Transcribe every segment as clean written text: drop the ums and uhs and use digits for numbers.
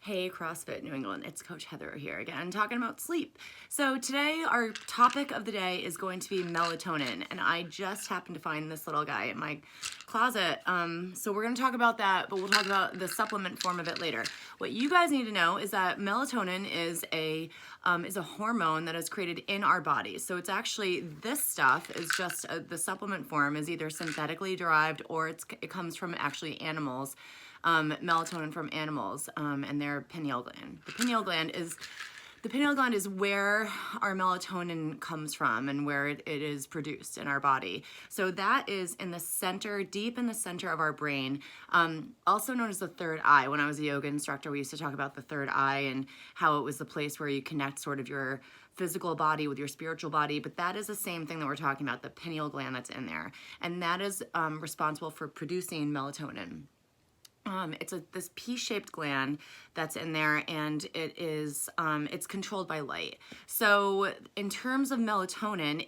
Hey CrossFit New England, it's Coach Heather here again talking about sleep. So today our topic of the day is going to be melatonin, and I just happened to find this little guy in my closet. So we're going to talk about that, but we'll talk about the supplement form of it later. What you guys need to know is that melatonin is a hormone that is created in our bodies. So it's actually, this stuff is just the supplement form is either synthetically derived or it comes from actually animals. Melatonin from animals and their pineal gland. The pineal gland is where our melatonin comes from and where it is produced in our body. So that is in the center, deep in the center of our brain, also known as the third eye. When I was a yoga instructor, we used to talk about the third eye and how it was the place where you connect sort of your physical body with your spiritual body, but that is the same thing that we're talking about, the pineal gland that's in there. And that is responsible for producing melatonin. It's this pea-shaped gland that's in there, and it's controlled by light. So in terms of melatonin,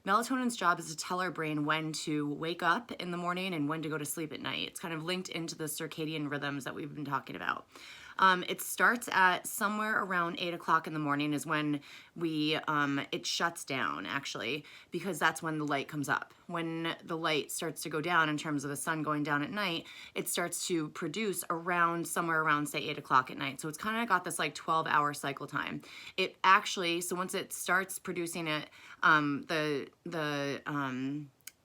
melatonin's job is to tell our brain when to wake up in the morning and when to go to sleep at night. It's kind of linked into the circadian rhythms that we've been talking about. It starts at somewhere around 8 o'clock in the morning is when it shuts down, actually, because that's when the light comes up. When the light starts to go down in terms of the sun going down at night, it starts to produce somewhere around, say, 8 o'clock at night. So it's kind of got this like 12-hour cycle time. It actually, so once it starts producing it, the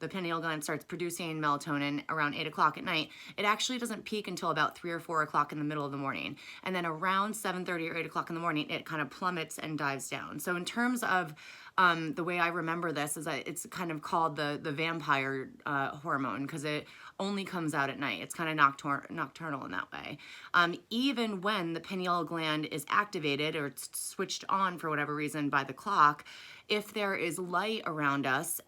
pineal gland starts producing melatonin around 8 o'clock at night. It actually doesn't peak until about 3 or 4 o'clock in the middle of the morning. And then around 7:30 or 8 o'clock in the morning, it kind of plummets and dives down. So in terms of the way I remember this is that it's kind of called the vampire hormone, because it only comes out at night. It's kind of nocturnal in that way. Even when the pineal gland is activated or it's switched on for whatever reason by the clock, if there is light around us,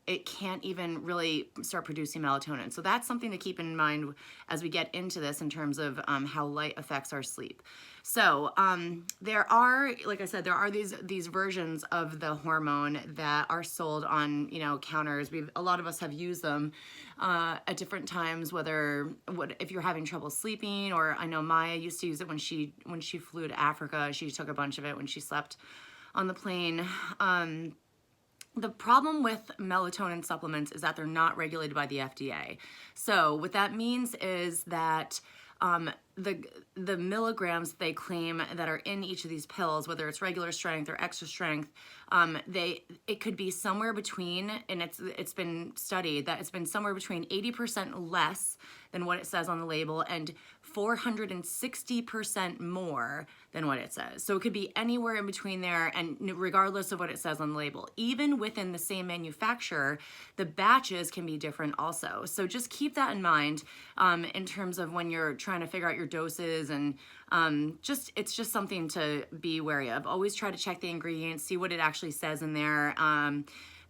it can't even really start producing melatonin. So that's something to keep in mind as we get into this in terms of how light affects our sleep. So there are, like I said, there are these versions of the hormone that are sold on counters. A lot of us have used them at different times. If you're having trouble sleeping, or I know Maya used to use it when she flew to Africa. She took a bunch of it when she slept on the plane. The problem with melatonin supplements is that they're not regulated by the FDA. So what that means is that the milligrams they claim that are in each of these pills, whether it's regular strength or extra strength, it could be somewhere between, and it's been studied that it's been somewhere between 80% less than what it says on the label and 460% more than what it says. So it could be anywhere in between there, and regardless of what it says on the label. Even within the same manufacturer, the batches can be different also. So just keep that in mind in terms of when you're trying to figure out your doses, and it's just something to be wary of. Always try to check the ingredients, see what it actually says in there.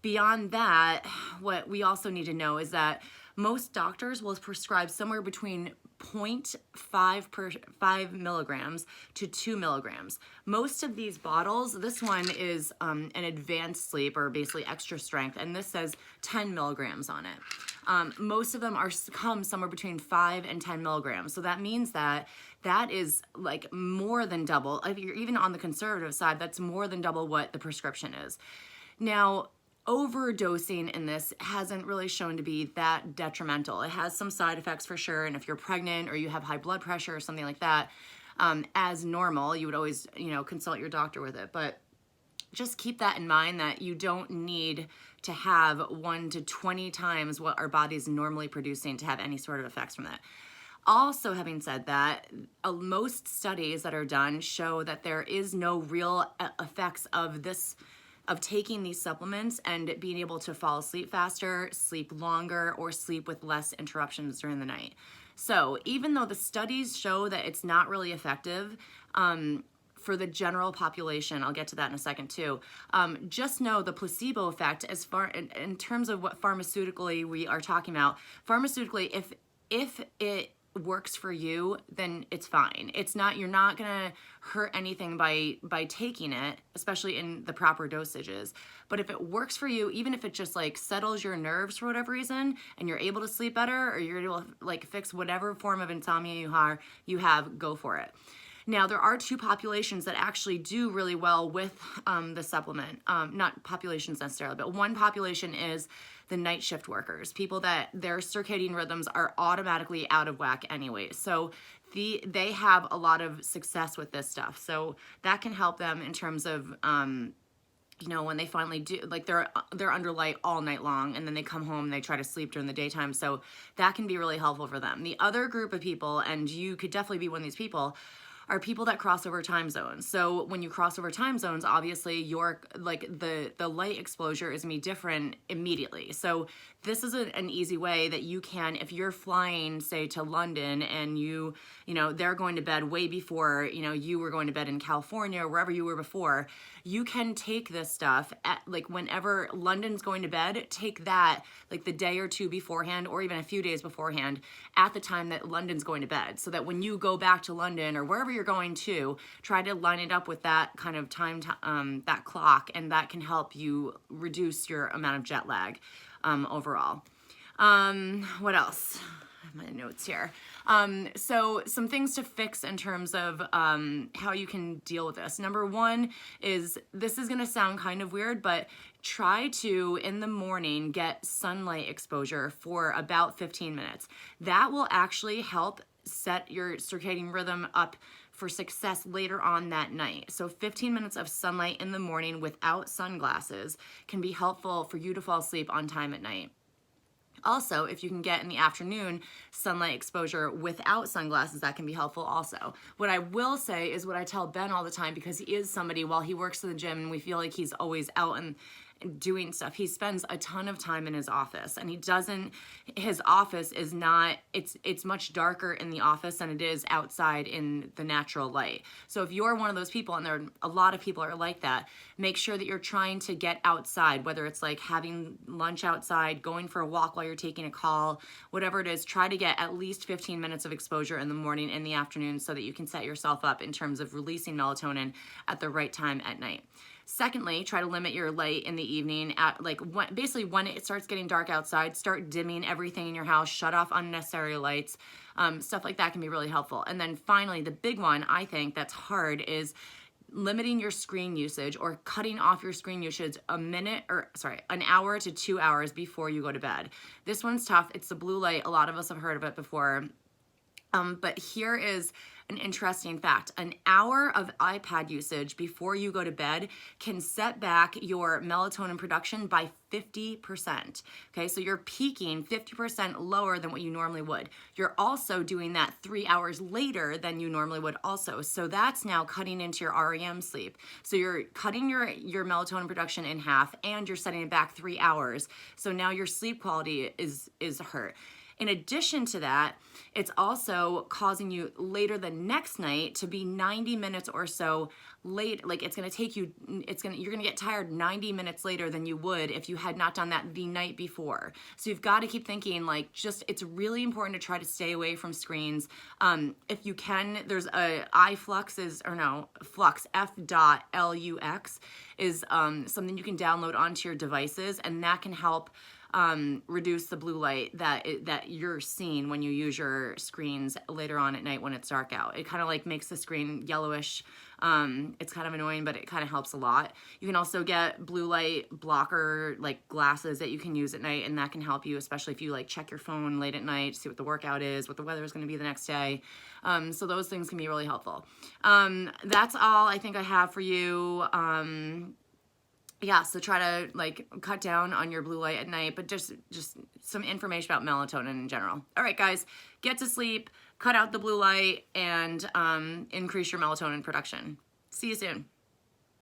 Beyond that, what we also need to know is that most doctors will prescribe somewhere between 0.5 milligrams to 2 milligrams. Most of these bottles, this one is an advanced sleep, or basically extra strength, and this says 10 milligrams on it. Most of them come somewhere between 5 and 10 milligrams. So that means that is like more than double. If you're even on the conservative side, that's more than double what the prescription is. Now, overdosing in this hasn't really shown to be that detrimental. It has some side effects for sure, and if you're pregnant or you have high blood pressure or something like that, as normal, you would always consult your doctor with it. But just keep that in mind, that you don't need to have 1 to 20 times what our body's normally producing to have any sort of effects from that. Also, having said that, most studies that are done show that there is no real effects of taking these supplements and being able to fall asleep faster, sleep longer, or sleep with less interruptions during the night. So even though the studies show that it's not really effective for the general population, I'll get to that in a second too, just know the placebo effect, as far in terms of what pharmaceutically we are talking about. Pharmaceutically, if it works for you, then it's fine. You're not gonna hurt anything by taking it, especially in the proper dosages. But if it works for you, even if it just like settles your nerves for whatever reason, and you're able to sleep better, or you're able to like fix whatever form of insomnia you have, go for it. Now, there are two populations that actually do really well with the supplement. Not populations necessarily, but one population is the night shift workers, people that their circadian rhythms are automatically out of whack anyway. So they have a lot of success with this stuff. So that can help them in terms of, you know, when they finally do, like they're under light all night long, and then they come home and they try to sleep during the daytime. So that can be really helpful for them. The other group of people, and you could definitely be one of these people, are people that cross over time zones. So when you cross over time zones, obviously your the light exposure is gonna be different immediately. So this is an easy way that you can, if you're flying, say, to London, and you know, they're going to bed way before, you know, you were going to bed in California or wherever you were before, you can take this stuff at, like, whenever London's going to bed, take that like the day or two beforehand, or even a few days beforehand, at the time that London's going to bed, so that when you go back to London or wherever you're going to, try to line it up with that kind of time, that clock, and that can help you reduce your amount of jet lag overall. What else? I have my notes here. So some things to fix in terms of how you can deal with this. Number one is, this is going to sound kind of weird, but try to, in the morning, get sunlight exposure for about 15 minutes. That will actually help set your circadian rhythm up for success later on that night. So 15 minutes of sunlight in the morning without sunglasses can be helpful for you to fall asleep on time at night. Also, if you can get in the afternoon sunlight exposure without sunglasses, that can be helpful also. What I will say is what I tell Ben all the time, because he is somebody, while he works in the gym and we feel like he's always out and doing stuff, he spends a ton of time in his office, and his office is not, it's much darker in the office than it is outside in the natural light. So if you're one of those people, and there are a lot of people are like that, make sure that you're trying to get outside, whether it's like having lunch outside, going for a walk while you're taking a call, whatever it is, try to get at least 15 minutes of exposure in the morning and the afternoon, so that you can set yourself up in terms of releasing melatonin at the right time at night. Secondly, try to limit your light in the evening at basically when it starts getting dark outside, start dimming everything in your house, shut off unnecessary lights. Stuff like that can be really helpful. And then finally, the big one I think that's hard is limiting your screen usage, or cutting off your screen usage an hour to 2 hours before you go to bed. This one's tough. It's the blue light. A lot of us have heard of it before. But here is an interesting fact. An hour of iPad usage before you go to bed can set back your melatonin production by 50%. Okay, so you're peaking 50% lower than what you normally would. You're also doing that 3 hours later than you normally would also. So that's now cutting into your REM sleep. So you're cutting your melatonin production in half, and you're setting it back 3 hours. So now your sleep quality is hurt. In addition to that, it's also causing you later the next night to be 90 minutes or so late. Like, it's going to take you, you're going to get tired 90 minutes later than you would if you had not done that the night before. So you've got to keep thinking, like, it's really important to try to stay away from screens. If you can, there's Flux, F.LUX is something you can download onto your devices, and that can help reduce the blue light that you're seeing when you use your screens later on at night when it's dark out. It kind of like makes the screen yellowish. It's kind of annoying, but it kind of helps a lot. You can also get blue light blocker like glasses that you can use at night, and that can help you, especially if you like check your phone late at night to see what the workout is, what the weather is going to be the next day. So those things can be really helpful. That's all I think I have for you. Yeah, so try to like cut down on your blue light at night, but just some information about melatonin in general. All right, guys, get to sleep, cut out the blue light, and increase your melatonin production. See you soon.